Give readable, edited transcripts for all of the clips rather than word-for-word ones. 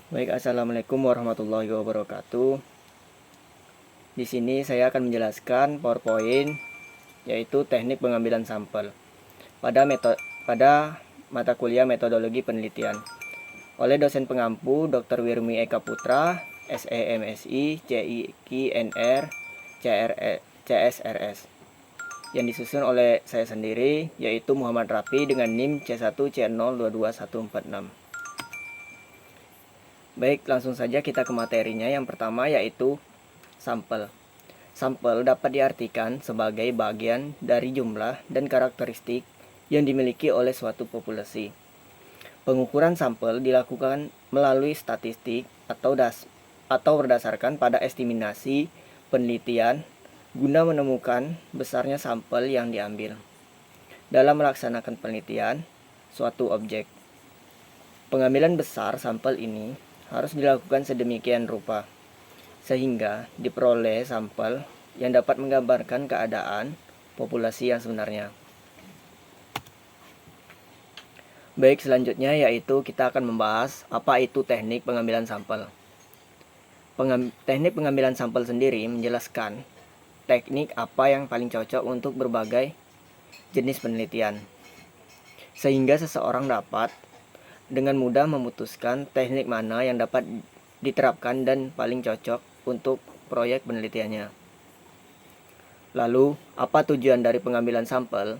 Baik, assalamualaikum warahmatullahi wabarakatuh. Di sini saya akan menjelaskan PowerPoint, yaitu teknik pengambilan sampel pada mata kuliah metodologi penelitian oleh dosen pengampu Dr. Wirmi Eka Putra, SEMSI, CIKNR, CSRS, yang disusun oleh saya sendiri, yaitu Muhammad Rafi dengan NIM C1C022146. Baik, langsung saja kita ke materinya. Yang pertama yaitu sampel. Sampel dapat diartikan sebagai bagian dari jumlah dan karakteristik yang dimiliki oleh suatu populasi. Pengukuran sampel dilakukan melalui statistik atau berdasarkan pada estimasi penelitian guna menemukan besarnya sampel yang diambil. Dalam melaksanakan penelitian suatu objek, pengambilan besar sampel ini harus dilakukan sedemikian rupa sehingga diperoleh sampel yang dapat menggambarkan keadaan populasi yang sebenarnya. Baik, selanjutnya yaitu kita akan membahas apa itu teknik pengambilan sampel. Teknik pengambilan sampel sendiri menjelaskan teknik apa yang paling cocok untuk berbagai jenis penelitian, sehingga seseorang dapat dengan mudah memutuskan teknik mana yang dapat diterapkan dan paling cocok untuk proyek penelitiannya. Lalu, apa tujuan dari pengambilan sampel?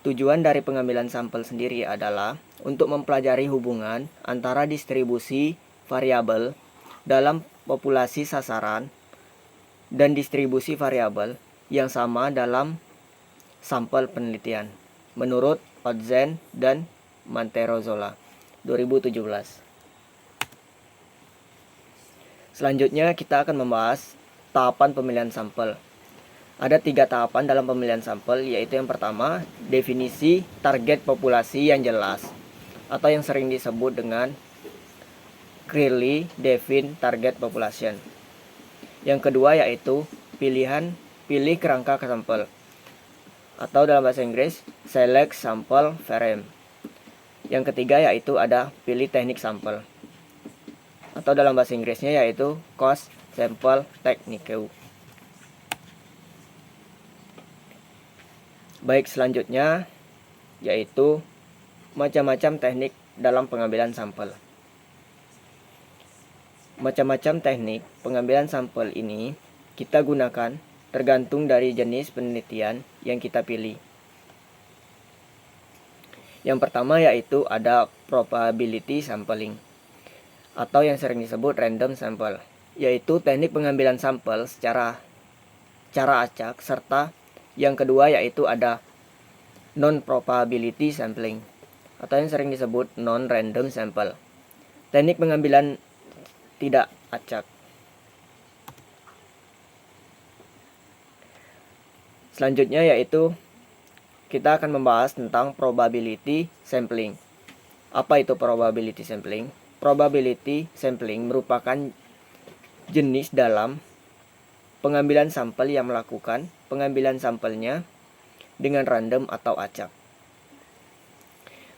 Tujuan dari pengambilan sampel sendiri adalah untuk mempelajari hubungan antara distribusi variabel dalam populasi sasaran dan distribusi variabel yang sama dalam sampel penelitian, menurut Otzen dan Manterozola 2017. Selanjutnya kita akan membahas tahapan pemilihan sampel. Ada 3 tahapan dalam pemilihan sampel, yaitu yang pertama, definisi target populasi yang jelas atau yang sering disebut dengan clearly defined target population. Yang kedua yaitu pilih kerangka sampel atau dalam bahasa Inggris select sample variant. Yang ketiga yaitu ada pilih teknik sampel atau dalam bahasa Inggrisnya yaitu cost sample technique. Baik, selanjutnya yaitu macam-macam teknik dalam pengambilan sampel. Macam-macam teknik pengambilan sampel ini kita gunakan tergantung dari jenis penelitian yang kita pilih. Yang pertama yaitu ada probability sampling atau yang sering disebut random sample, yaitu teknik pengambilan sampel secara acak, serta yang kedua yaitu ada non probability sampling atau yang sering disebut non random sample, teknik pengambilan tidak acak. Selanjutnya yaitu kita akan membahas tentang probability sampling. Apa itu probability sampling? Probability sampling merupakan jenis dalam pengambilan sampel yang melakukan pengambilan sampelnya dengan random atau acak.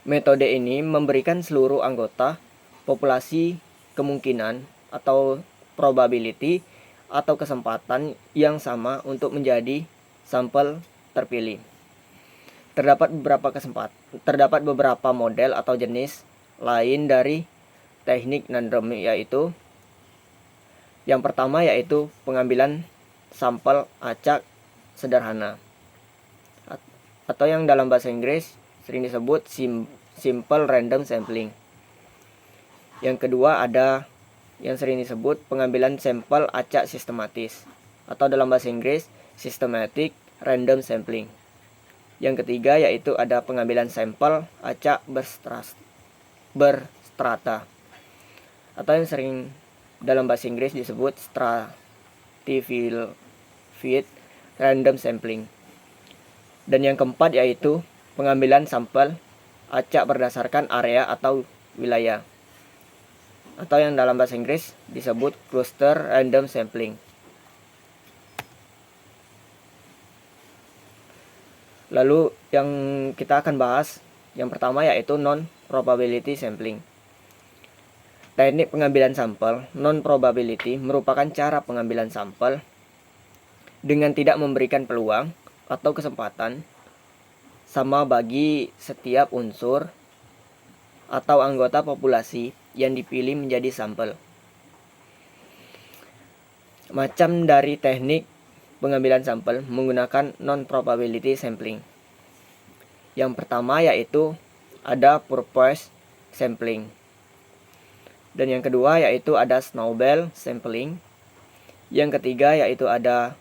Metode ini memberikan seluruh anggota populasi kemungkinan atau probability atau kesempatan yang sama untuk menjadi sampel terpilih. Terdapat beberapa model atau jenis lain dari teknik random, yaitu yang pertama yaitu pengambilan sampel acak sederhana atau yang dalam bahasa Inggris sering disebut simple random sampling. Yang kedua ada yang sering disebut pengambilan sampel acak sistematis atau dalam bahasa Inggris systematic random sampling. Yang ketiga yaitu ada pengambilan sampel acak berstrata atau yang sering dalam bahasa Inggris disebut stratified random sampling. Dan yang keempat yaitu pengambilan sampel acak berdasarkan area atau wilayah atau yang dalam bahasa Inggris disebut cluster random sampling. Lalu yang kita akan bahas yang pertama yaitu non probability sampling. Teknik pengambilan sampel non-probability merupakan cara pengambilan sampel dengan tidak memberikan peluang atau kesempatan sama bagi setiap unsur atau anggota populasi yang dipilih menjadi sampel. Macam dari teknik pengambilan sampel menggunakan non-probability sampling. Yang pertama yaitu ada purpose sampling. Dan yang kedua yaitu ada snowball sampling. Yang ketiga yaitu ada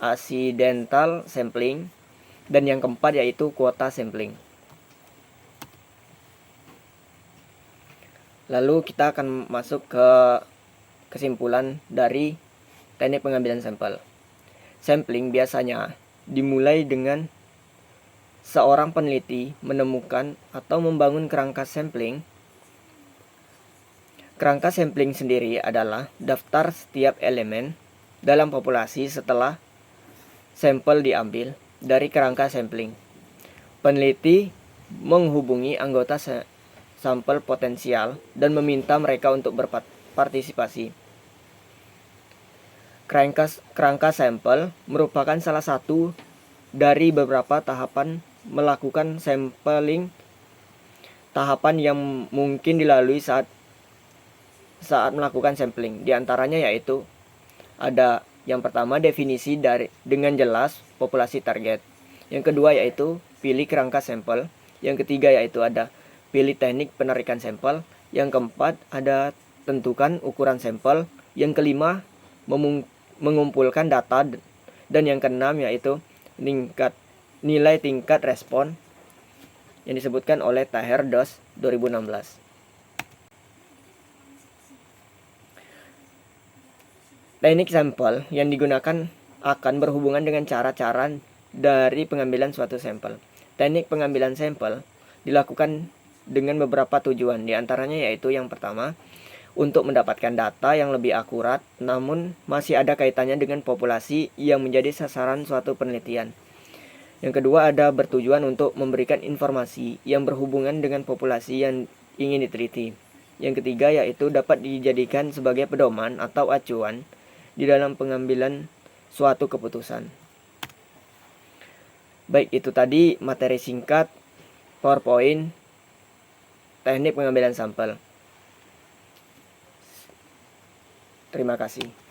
accidental sampling. Dan yang keempat yaitu quota sampling. Lalu kita akan masuk ke kesimpulan dari teknik pengambilan sampel. Sampling biasanya dimulai dengan seorang peneliti menemukan atau membangun kerangka sampling. Kerangka sampling sendiri adalah daftar setiap elemen dalam populasi setelah sampel diambil dari kerangka sampling. Peneliti menghubungi anggota sampel potensial dan meminta mereka untuk berpartisipasi. Kerangka sampel merupakan salah satu dari beberapa tahapan melakukan sampling, tahapan yang mungkin dilalui saat melakukan sampling. Di antaranya yaitu ada yang pertama definisi dengan jelas populasi target. Yang kedua yaitu pilih kerangka sampel. Yang ketiga yaitu ada pilih teknik penarikan sampel. Yang keempat ada tentukan ukuran sampel. Yang kelima mengumpulkan data. Dan yang keenam yaitu nilai tingkat respon yang disebutkan oleh Taher Dos 2016. Teknik sampel yang digunakan akan berhubungan dengan cara-cara dari pengambilan suatu sampel. Teknik pengambilan sampel dilakukan dengan beberapa tujuan, di antaranya yaitu yang pertama, untuk mendapatkan data yang lebih akurat, namun masih ada kaitannya dengan populasi yang menjadi sasaran suatu penelitian. Yang kedua ada bertujuan untuk memberikan informasi yang berhubungan dengan populasi yang ingin diteliti. Yang ketiga yaitu dapat dijadikan sebagai pedoman atau acuan di dalam pengambilan suatu keputusan. Baik, itu tadi materi singkat PowerPoint teknik pengambilan sampel. Terima kasih.